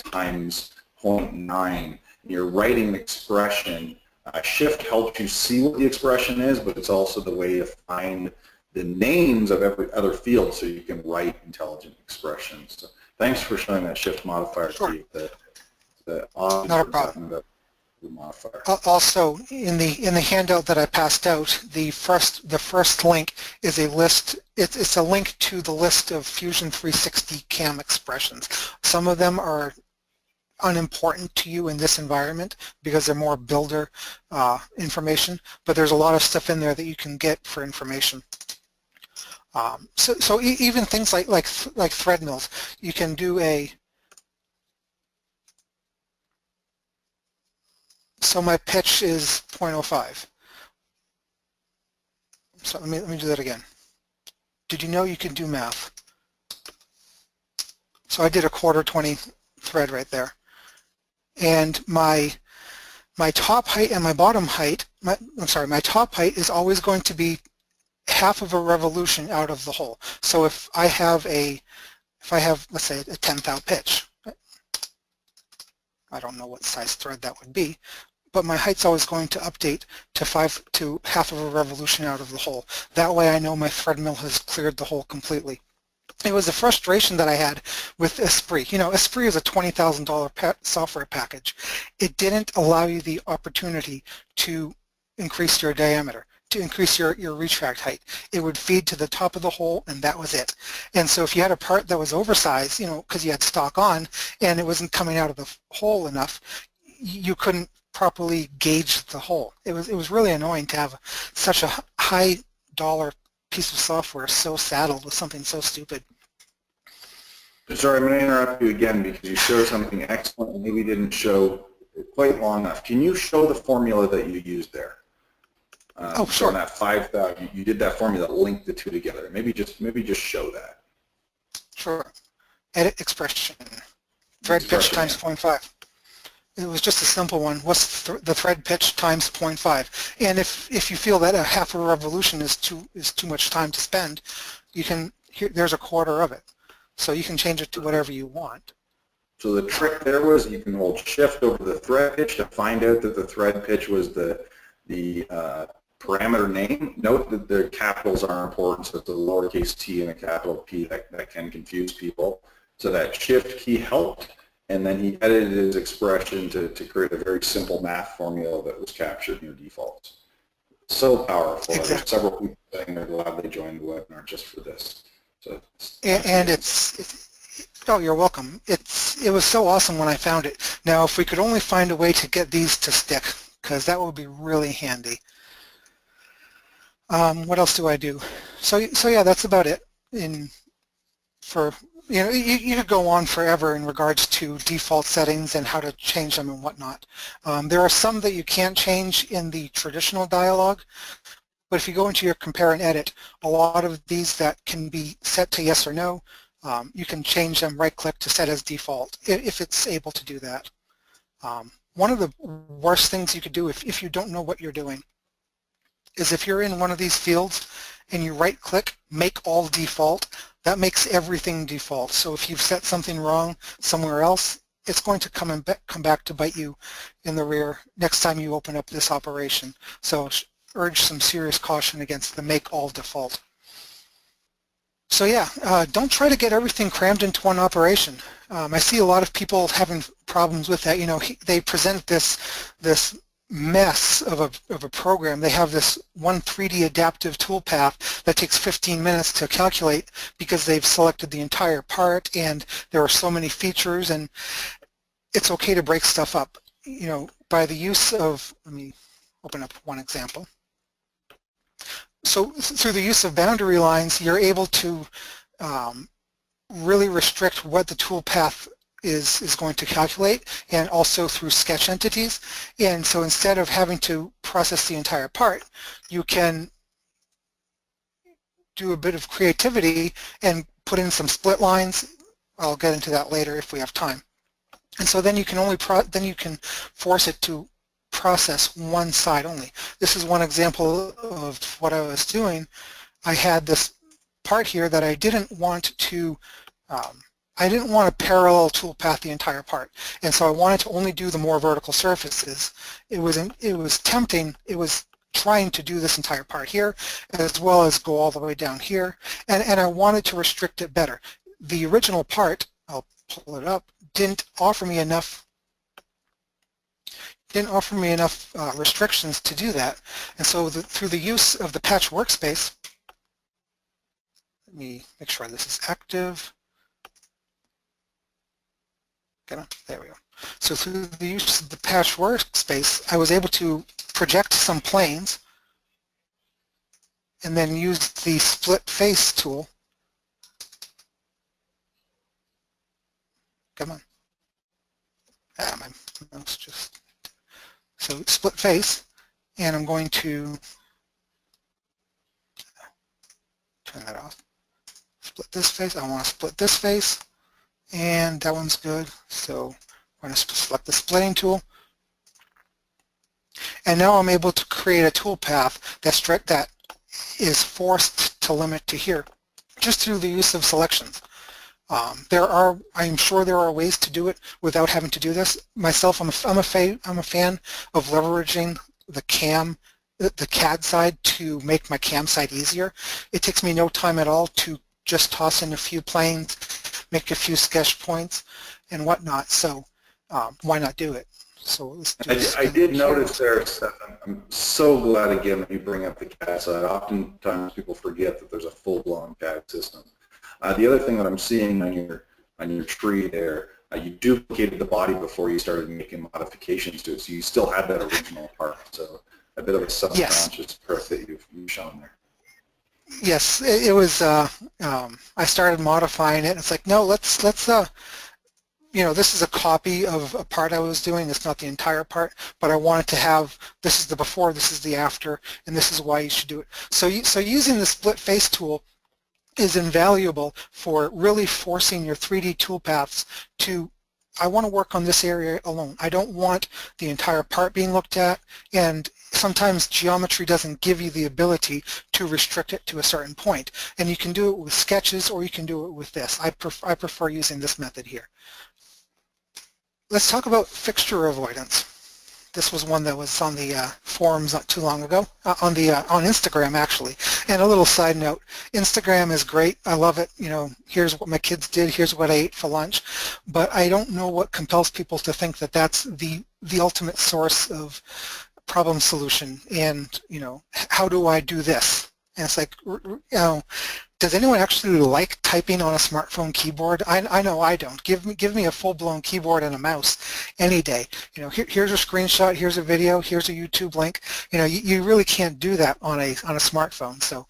times 0.9, you're writing an expression. Shift helps you see what the expression is, but it's also the way to find the names of every other field so you can write intelligent expressions. So thanks for showing that shift modifier key. Not a problem. Modifier. Also, in the handout that I passed out, the first link is a list. It's a link to the list of Fusion 360 CAM expressions. Some of them are unimportant to you in this environment because they're more builder information, but there's a lot of stuff in there that you can get for information. So even things like thread mills, you can do a. So my pitch is 0.05. So let me do that again. Did you know you can do math? So I did a 1/4 thread right there. And my top height and my bottom height, my top height is always going to be half of a revolution out of the hole. So if I have let's say a 10 thou pitch, I don't know what size thread that would be, but my height's always going to update to half of a revolution out of the hole. That way I know my thread mill has cleared the hole completely. It was a frustration that I had with Esprit. You know, Esprit is a $20,000 software package. It didn't allow you the opportunity to increase your diameter, to increase your retract height. It would feed to the top of the hole, and that was it. And so if you had a part that was oversized, you know, because you had stock on and it wasn't coming out of the hole enough, you couldn't properly gauge the hole. It was really annoying to have such a high dollar piece of software so saddled with something so stupid. Sorry, I'm going to interrupt you again because you showed something excellent and maybe didn't show quite long enough. Can you show the formula that you used there? Oh, sure. On that 5,000, you did that formula that linked the two together. Maybe just show that. Sure. Edit expression. Thread pitch times 0.5. It was just a simple one. What's the thread pitch times 0.5? And if you feel that a half a revolution is too much time to spend, you can there's a 1/4 of it. So you can change it to whatever you want. So the trick there was you can hold shift over the thread pitch to find out that the thread pitch was the parameter name. Note that the capitals are important, so it's a lowercase t and a capital P that can confuse people. So that shift key helped, and then he edited his expression to create a very simple math formula that was captured in your defaults. So powerful. Exactly. There's several people saying they're glad they joined the webinar just for this. So and it's oh, you're welcome. It was so awesome when I found it. Now, if we could only find a way to get these to stick, because that would be really handy. What else do I do? So yeah, that's about it. You know, you could go on forever in regards to default settings and how to change them and whatnot. There are some that you can't change in the traditional dialog, But if you go into your compare and edit, a lot of these that can be set to yes or no, you can change them, right-click to set as default if it's able to do that. One of the worst things you could do if you don't know what you're doing is if you're in one of these fields and you right-click, make all default, that makes everything default. So if you've set something wrong somewhere else, it's going to come back to bite you in the rear next time you open up this operation. So urge some serious caution against the make all default. So yeah, don't try to get everything crammed into one operation. I see a lot of people having problems with that. You know, they present this mess of a program. They have this one 3D adaptive toolpath that takes 15 minutes to calculate because they've selected the entire part and there are so many features, and it's okay to break stuff up. You know, by the use of, let me open up one example. So through the use of boundary lines, you're able to really restrict what the toolpath is going to calculate, and also through sketch entities. And so instead of having to process the entire part, you can do a bit of creativity and put in some split lines. I'll get into that later if we have time. And so then you can you can force it to process one side only. This is one example of what I was doing. I had this part here that I didn't want to parallel toolpath the entire part, and so I wanted to only do the more vertical surfaces. It was tempting. It was trying to do this entire part here, as well as go all the way down here, and I wanted to restrict it better. The original part, I'll pull it up, didn't offer me enough restrictions to do that. And so through the use of the Patch Workspace, let me make sure this is active. There we go. So through the use of the Patch Workspace, I was able to project some planes and then use the split face tool. Come on. My mouse just... So split face, and I'm going to turn that off. Split this face. I want to split this face, and that one's good. So I'm going to select the splitting tool, and now I'm able to create a toolpath that is forced to limit to here, just through the use of selections. I'm sure there are ways to do it without having to do this. Myself, I'm a fan of leveraging the CAD side to make my CAM side easier. It takes me no time at all to just toss in a few planes, make a few sketch points, and whatnot. So why not do it? So let's do this. I did notice there, Seth, I'm so glad again that you bring up the CAD side. Oftentimes people forget that there's a full-blown CAD system. The other thing that I'm seeing on your tree there, you duplicated the body before you started making modifications to it, so you still had that original part. So a bit of a subconscious trick that you've shown there. Yes, it was. I started modifying it. And it's like, no, let's you know, this is a copy of a part I was doing. It's not the entire part, but I wanted to have, this is the before, this is the after, and this is why you should do it. So using the split face tool is invaluable for really forcing your 3D toolpaths to, I want to work on this area alone. I don't want the entire part being looked at, and sometimes geometry doesn't give you the ability to restrict it to a certain point. And you can do it with sketches, or you can do it with this. I prefer using this method here. Let's talk about fixture avoidance. This was one that was on the forums not too long ago, on Instagram actually. And a little side note, Instagram is great. I love it. You know, here's what my kids did. Here's what I ate for lunch. But I don't know what compels people to think that that's the ultimate source of problem solution. And you know, how do I do this? And it's like, you know, does anyone actually like typing on a smartphone keyboard? I know I don't. Give me a full-blown keyboard and a mouse any day. You know, here's a screenshot, here's a video, here's a YouTube link. You know, you really can't do that on a smartphone. So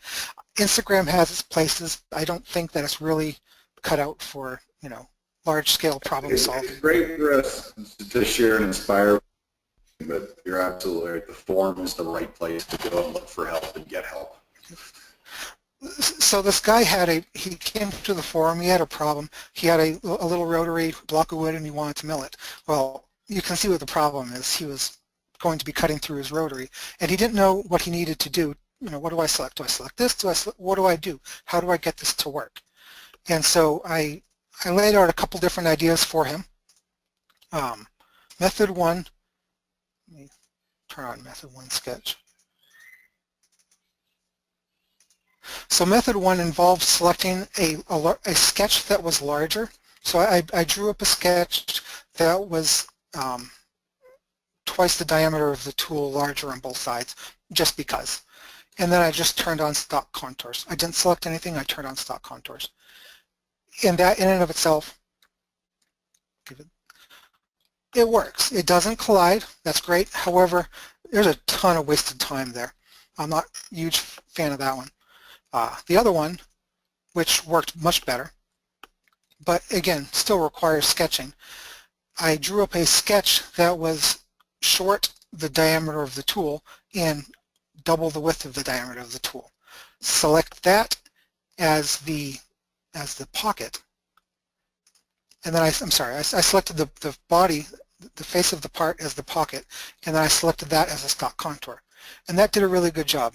Instagram has its places. I don't think that it's really cut out for, you know, large-scale problem solving. It's great for us to share and inspire, but you're absolutely right. The forum is the right place to go and look for help and get help. So this guy he came to the forum, he had a problem. He had a little rotary block of wood and he wanted to mill it. Well, you can see what the problem is. He was going to be cutting through his rotary and he didn't know what he needed to do. You know, what do I select? Do I select this? What do I do? How do I get this to work? And so I laid out a couple different ideas for him. Method 1, let me turn on method 1 sketch. So method 1 involves selecting a sketch that was larger. So I drew up a sketch that was twice the diameter of the tool, larger on both sides, just because. And then I just turned on stock contours. I didn't select anything, I turned on stock contours. And that in and of itself, it works. It doesn't collide, that's great. However, there's a ton of wasted time there. I'm not a huge fan of that one. The other one, which worked much better, but again, still requires sketching. I drew up a sketch that was short the diameter of the tool and double the width of the diameter of the tool. Select that as the pocket, and then I selected the body, the face of the part as the pocket, and then I selected that as a stock contour, and that did a really good job.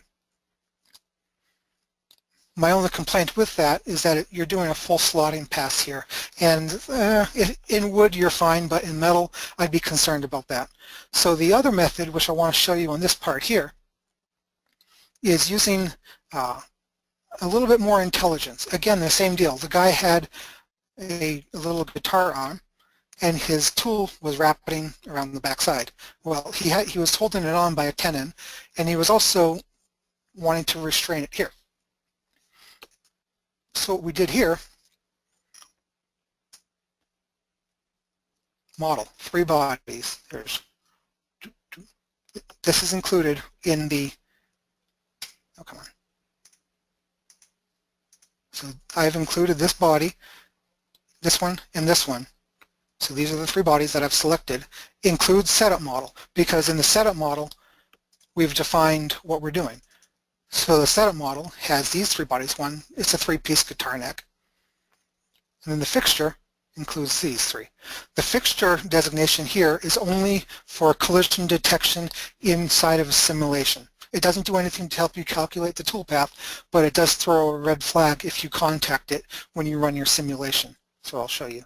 My only complaint with that is that you're doing a full slotting pass here, and in wood you're fine, but in metal I'd be concerned about that. So the other method, which I want to show you on this part here, is using a little bit more intelligence. Again, the same deal. The guy had a little guitar on, and his tool was wrapping around the back side. Well, he was holding it on by a tenon, and he was also wanting to restrain it here. So what we did here, model, 3 bodies. This is included in the, oh come on. So I've included this body, this one, and this one. So these are the 3 bodies that I've selected. Include setup model, because in the setup model we've defined what we're doing. So the setup model has these 3 bodies. One, it's a 3-piece guitar neck. And then the fixture includes these 3. The fixture designation here is only for collision detection inside of a simulation. It doesn't do anything to help you calculate the toolpath, but it does throw a red flag if you contact it when you run your simulation. So I'll show you.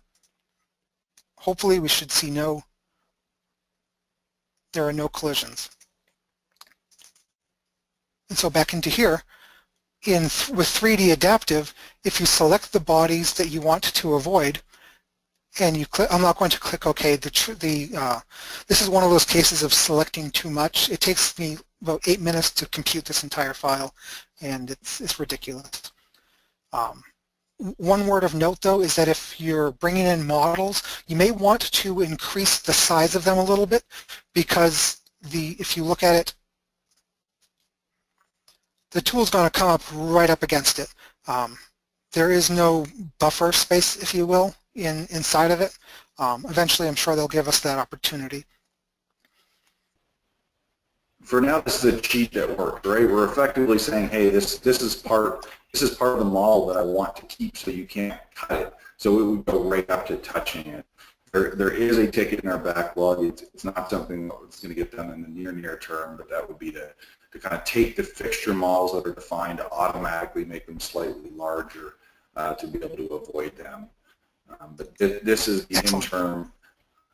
Hopefully we should see there are no collisions. And so back into here, with 3D Adaptive, if you select the bodies that you want to avoid, and you click, I'm not going to click OK. This is one of those cases of selecting too much. It takes me about 8 minutes to compute this entire file, and it's ridiculous. One word of note, though, is that if you're bringing in models, you may want to increase the size of them a little bit, because if you look at it, the tool's going to come up right up against it. There is no buffer space, if you will, inside of it. Eventually, I'm sure they'll give us that opportunity. For now, this is a cheat that works, right? We're effectively saying, hey, this is part of the model that I want to keep, so you can't cut it. So it would go right up to touching it. There is a ticket in our backlog. It's not something that's going to get done in the near term, but that would be to kind of take the fixture models that are defined to automatically make them slightly larger to be able to avoid them. But this is the interim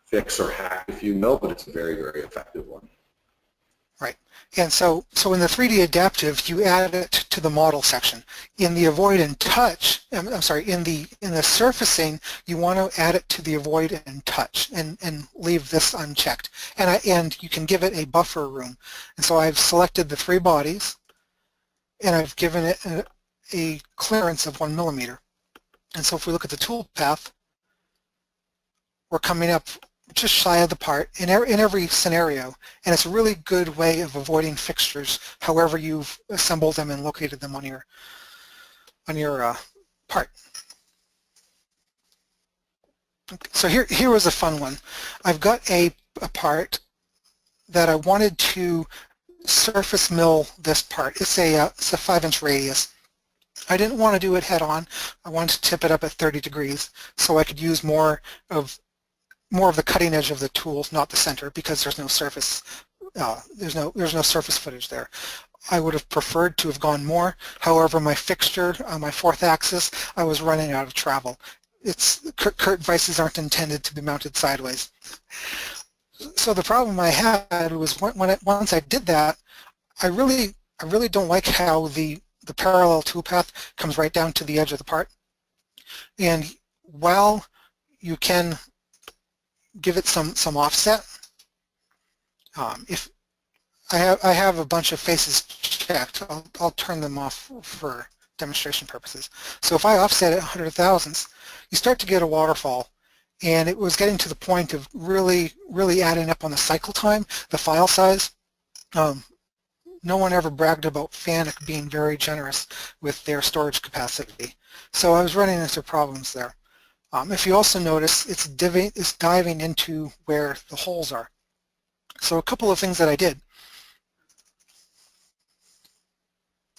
fix or hack, if you will, but it's a very, very effective one. Right. And so in the 3D Adaptive, you add it to the model section. In the avoid and touch, I'm sorry, in the surfacing, you want to add it to the avoid and touch and leave this unchecked. And you can give it a buffer room. And so I've selected the 3 bodies, and I've given it a clearance of 1 millimeter. And so if we look at the toolpath, we're coming up just shy of the part in every scenario, and it's a really good way of avoiding fixtures however you've assembled them and located them on your part. Okay, so here was a fun one. I've got a part that I wanted to surface mill this part. It's a 5-inch radius. I didn't want to do it head on. I wanted to tip it up at 30 degrees so I could use more of the cutting edge of the tool, not the center, because there's no surface. There's no surface footage there. I would have preferred to have gone more. However, my fixture on my 4th axis, I was running out of travel. Curt vices aren't intended to be mounted sideways. So the problem I had was once I did that, I really don't like how the parallel toolpath comes right down to the edge of the part. And while you can give it some offset, if I have a bunch of faces checked, I'll turn them off for demonstration purposes. So if I offset it 100 thousandths, you start to get a waterfall, and it was getting to the point of really adding up on the cycle time, the file size. No one ever bragged about FANUC being very generous with their storage capacity. So I was running into problems there. If you also notice, it's diving into where the holes are. So a couple of things that I did.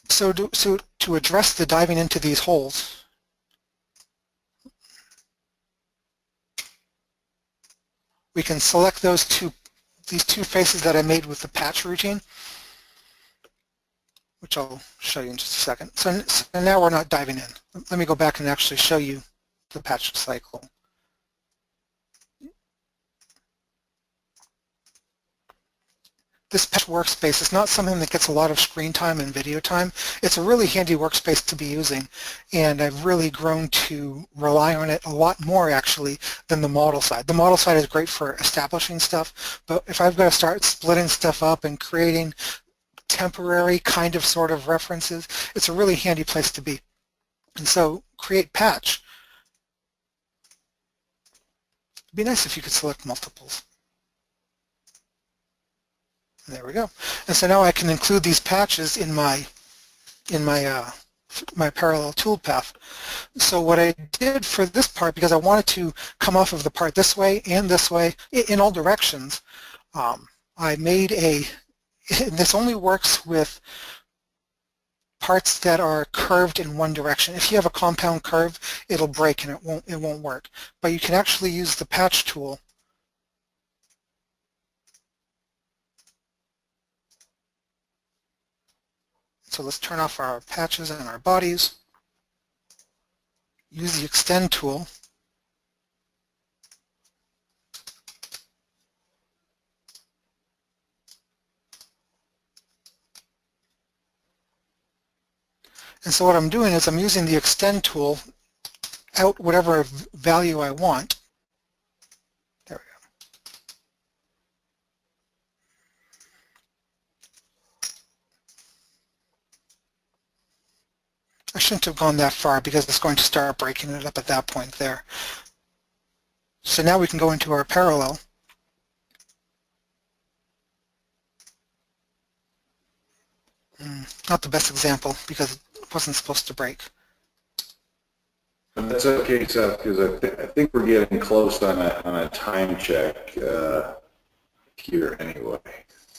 So to address the diving into these holes, we can select these two faces that I made with the patch routine, which I'll show you in just a second. So now we're not diving in. Let me go back and actually show you the patch cycle. This Patch Workspace is not something that gets a lot of screen time and video time. It's a really handy workspace to be using, and I've really grown to rely on it a lot more actually than the model side. The model side is great for establishing stuff, but if I've got to start splitting stuff up and creating temporary kind of sort of references, it's a really handy place to be. And so create patch. It'd be nice if you could select multiples. There we go. And so now I can include these patches in my parallel toolpath. So what I did for this part, because I wanted to come off of the part this way and this way in all directions, I made this only works with parts that are curved in one direction. If you have a compound curve, it'll break and it won't work. But you can actually use the patch tool So let's turn off our patches and our bodies. Use the extend tool. And so what I'm doing is I'm using the extend tool out whatever value I want. There we go. I shouldn't have gone that far because it's going to start breaking it up at that point there. So now we can go into our parallel. Not the best example because it wasn't supposed to break. That's okay, Seth, because I think we're getting close on a time check here anyway.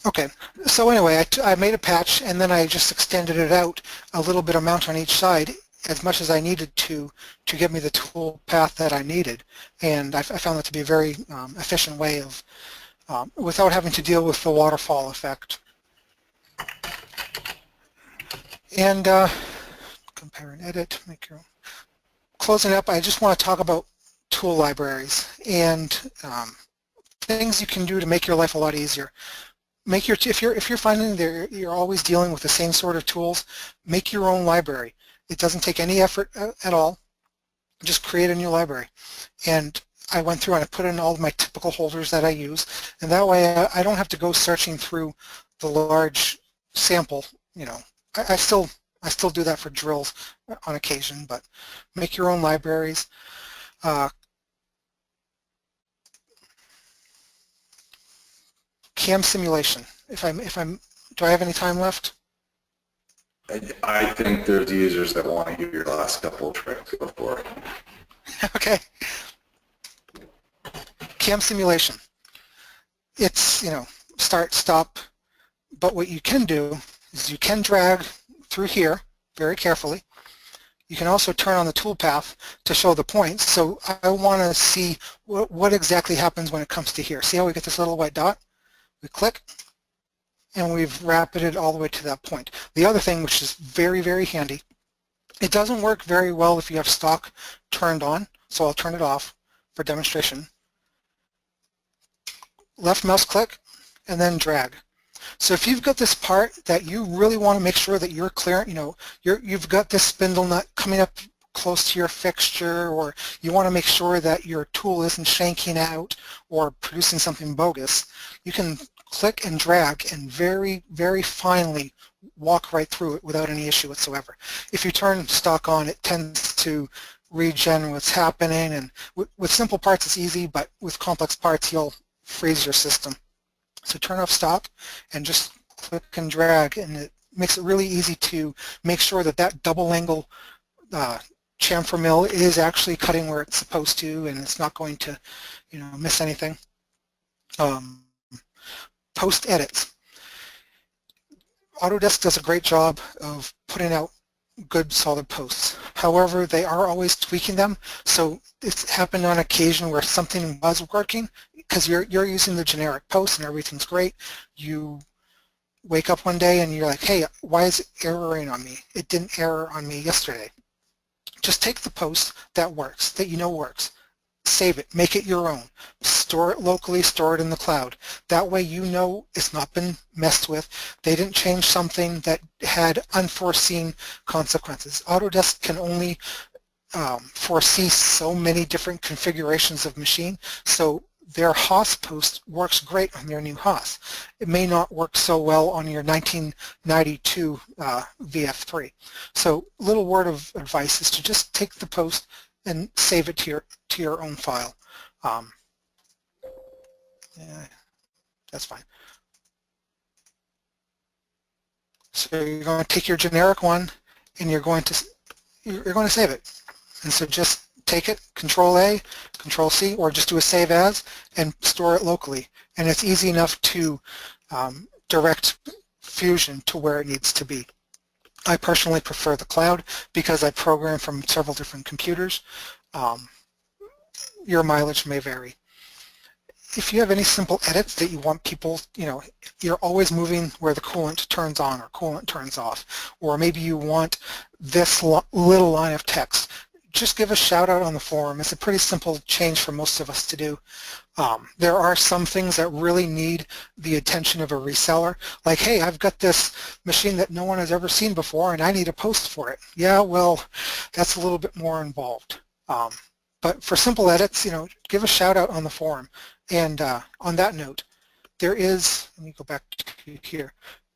Okay, so anyway, I made a patch and then I just extended it out a little bit amount on each side as much as I needed to give me the tool path that I needed. And I found that to be a very efficient way of, without having to deal with the waterfall effect. And compare and edit, make your own. Closing up, I just want to talk about tool libraries and things you can do to make your life a lot easier. If you're finding that you're always dealing with the same sort of tools, make your own library. It doesn't take any effort at all. Just create a new library. And I went through and I put in all of my typical holders that I use, and that way I don't have to go searching through the large sample. You know, I still do that for drills on occasion, but make your own libraries. CAM simulation. Do I have any time left? I think there's users that want to hear your last couple of tricks before. Okay. CAM simulation. It's, you know, start, stop, but what you can do is you can drag through here very carefully, You can also turn on the toolpath to show the points. So I want to see what exactly happens when it comes to here. See how we get this little white dot? We click, and we've rapided all the way to that point. The other thing, which is very, very handy, it doesn't work very well if you have stock turned on, so I'll turn it off for demonstration. Left mouse click, and then drag. So if you've got this part that you really want to make sure that you're clear, you've got this spindle nut coming up close to your fixture, or you want to make sure that your tool isn't shanking out or producing something bogus, you can click and drag and very, very finely walk right through it without any issue whatsoever. If you turn stock on, it tends to regen what's happening, and with simple parts it's easy, but with complex parts you'll freeze your system. So turn off stock and just click and drag, and it makes it really easy to make sure that that double angle chamfer mill is actually cutting where it's supposed to, and it's not going to miss anything. Post edits. Autodesk does a great job of putting out good solid posts. However, they are always tweaking them, so it's happened on occasion where something was working because you're using the generic post and everything's great. You wake up one day and you're like, hey, why is it erroring on me? It didn't error on me yesterday. Just take the post that works, that you know works, save it, make it your own, store it locally, store it in the cloud. That way you know it's not been messed with. They didn't change something that had unforeseen consequences. Autodesk can only foresee so many different configurations of machine, so their HOS post works great on their new HOS. It may not work so well on your 1992 VF3. So little word of advice is to just take the post and save it to your own file. Yeah, that's fine. So you're going to take your generic one and you're going to save it. And so just take it, Control-A, Control-C, or just do a save as and store it locally. And it's easy enough to direct Fusion to where it needs to be. I personally prefer the cloud because I program from several different computers. Your mileage may vary. If you have any simple edits that you want people, you're always moving where the coolant turns on or coolant turns off, or maybe you want this little line of text, just give a shout out on the forum. It's a pretty simple change for most of us to do. There are some things that really need the attention of a reseller, like, hey, I've got this machine that no one has ever seen before and I need a post for it. Yeah, well, that's a little bit more involved. But for simple edits, give a shout out on the forum. And on that note, there is, let me go back to here,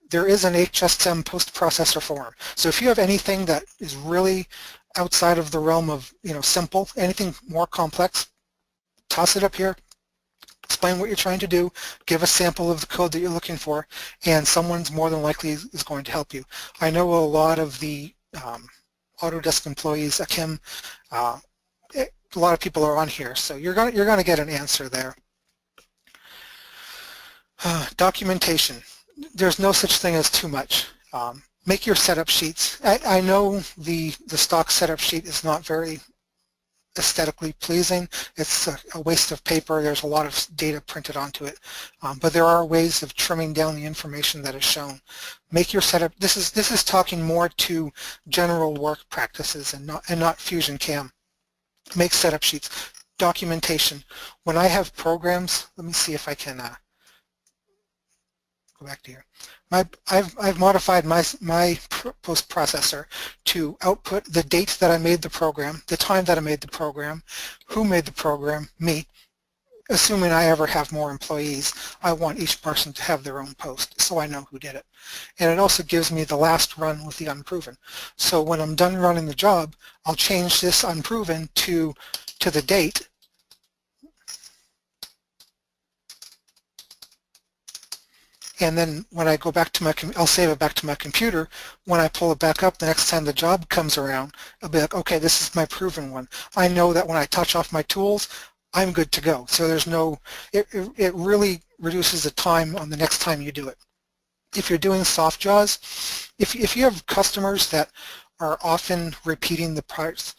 there is an HSM post-processor forum. So if you have anything that is really outside of the realm of simple, anything more complex, toss it up here, explain what you're trying to do, give a sample of the code that you're looking for, and someone's more than likely is going to help you. I know a lot of the Autodesk employees at CAM, a lot of people are on here, so you're going to get an answer there. Documentation. There's no such thing as too much. Make your setup sheets. I know the stock setup sheet is not very aesthetically pleasing. It's a waste of paper. There's a lot of data printed onto it. But there are ways of trimming down the information that is shown. Make your setup. This is talking more to general work practices and not Fusion CAM. Make setup sheets. Documentation. When I have programs, let me see if I can go back to here. I've modified my post processor to output the date that I made the program, the time that I made the program, who made the program, me. Assuming I ever have more employees, I want each person to have their own post so I know who did it. And it also gives me the last run with the unproven. So when I'm done running the job, I'll change this unproven to the date. And then when I go back to I'll save it back to my computer. When I pull it back up the next time the job comes around, I'll be like, okay, this is my proven one. I know that when I touch off my tools, I'm good to go. So there's no, it really reduces the time on the next time you do it. If you're doing soft jaws, if you have customers that are often repeating the parts.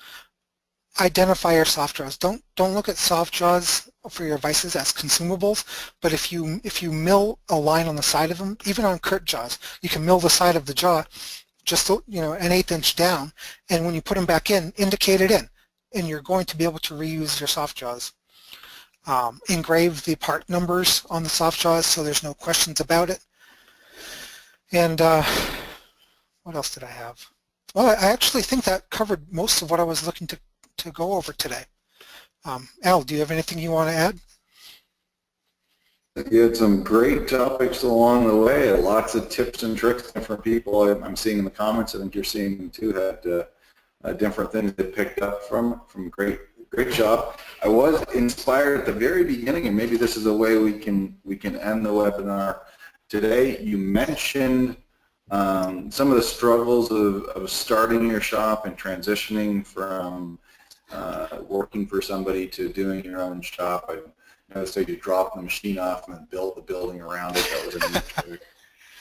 Identify your soft jaws. Don't look at soft jaws for your vices as consumables, but if you mill a line on the side of them, even on curt jaws, you can mill the side of the jaw just an 1/8 inch down, and when you put them back in, indicate it in, and you're going to be able to reuse your soft jaws. Engrave the part numbers on the soft jaws so there's no questions about it. And what else did I have? Well, I actually think that covered most of what I was looking to go over today. Al, do you have anything you want to add? You had some great topics along the way, lots of tips and tricks from people I'm seeing in the comments. I think you're seeing them too, had different things they picked up from. Great job. I was inspired at the very beginning, and maybe this is a way we can end the webinar today. You mentioned some of the struggles of starting your shop and transitioning from working for somebody to doing your own shop. I noticed that you drop the machine off and then build the building around it. That was a neat trick.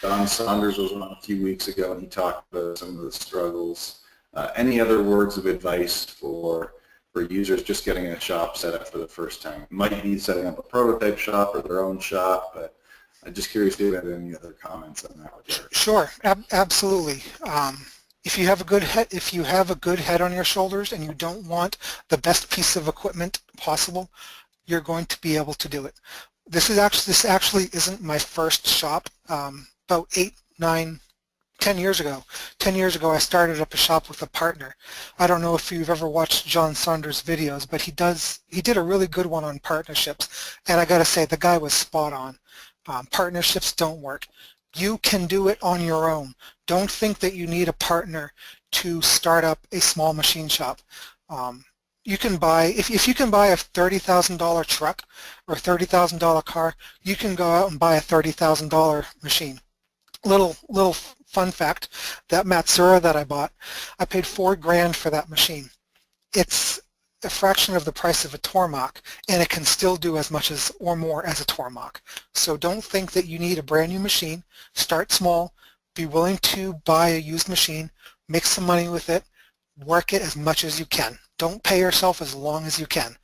Don Saunders was on a few weeks ago, and he talked about some of the struggles. Any other words of advice for users just getting a shop set up for the first time? It might be setting up a prototype shop or their own shop, but I'm just curious if you have any other comments on that regard. Sure, absolutely. If you have a good head on your shoulders and you don't want the best piece of equipment possible, you're going to be able to do it. This actually isn't my first shop. About 8, 9, 10 years ago. 10 years ago I started up a shop with a partner. I don't know if you've ever watched John Saunders' videos, but he did a really good one on partnerships, and I gotta say the guy was spot on. Partnerships don't work. You can do it on your own. Don't think that you need a partner to start up a small machine shop. You can buy, if you can buy a $30,000 truck or a $30,000 car, you can go out and buy a $30,000 machine. Little fun fact, that Matsuura that I bought, I paid $4 grand for that machine. It's a fraction of the price of a Tormach, and it can still do as much as or more as a Tormach. So don't think that you need a brand new machine. Start small, be willing to buy a used machine, make some money with it, work it as much as you can. Don't pay yourself as long as you can.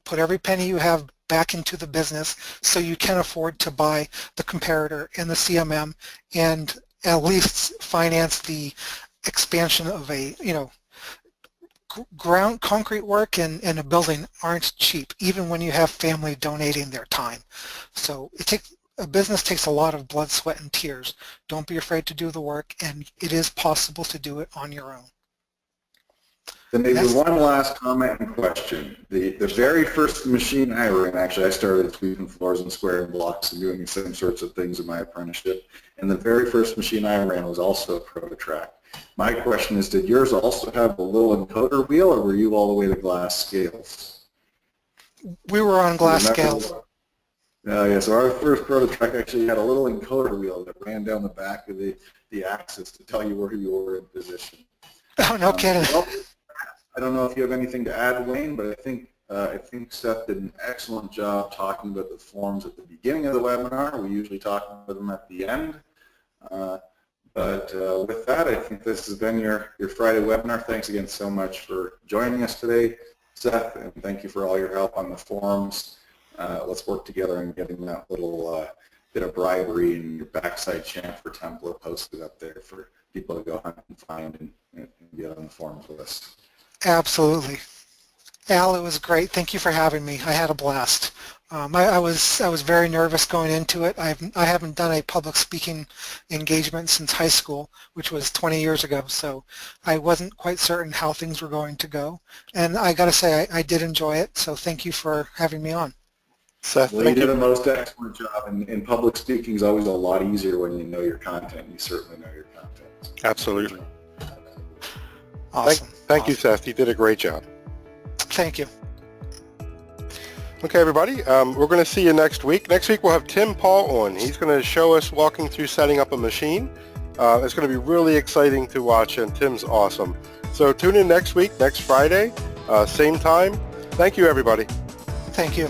Put every penny you have back into the business so you can afford to buy the comparator and the CMM and at least finance the expansion of a, concrete work and a building aren't cheap, even when you have family donating their time. So a business takes a lot of blood, sweat, and tears. Don't be afraid to do the work, and it is possible to do it on your own. Then maybe one last comment and question. The very first machine I ran, actually I started sweeping floors and squaring blocks and doing the same sorts of things in my apprenticeship, and the very first machine I ran was also a ProtoTrack. My question is, did yours also have a little encoder wheel, or were you all the way to glass scales? We were on glass scales. Yeah, so our first ProtoTrack actually had a little encoder wheel that ran down the back of the axis to tell you where you were in position. Oh, no kidding. Well, I don't know if you have anything to add, Wayne, but I think Seth did an excellent job talking about the forms at the beginning of the webinar. We usually talk about them at the end. But with that, I think this has been your Friday webinar. Thanks again so much for joining us today, Seth, and thank you for all your help on the forums. Let's work together on getting that little bit of bribery and your backside chamfer template posted up there for people to go hunt and find and get on the forums with us. Absolutely. Al, it was great. Thank you for having me. I had a blast. I was very nervous going into it. I haven't done a public speaking engagement since high school, which was 20 years ago, so I wasn't quite certain how things were going to go. And I got to say, I did enjoy it, so thank you for having me on. Seth, well, you did a most excellent job, and public speaking is always a lot easier when you know your content. You certainly know your content. Absolutely. Awesome. Thank you, Seth. You did a great job. Thank you. Okay, everybody. We're going to see you next week. Next week we'll have Tim Paul on. He's going to show us walking through setting up a machine. It's going to be really exciting to watch, and Tim's awesome. So tune in next week, next Friday, same time. Thank you, everybody. Thank you.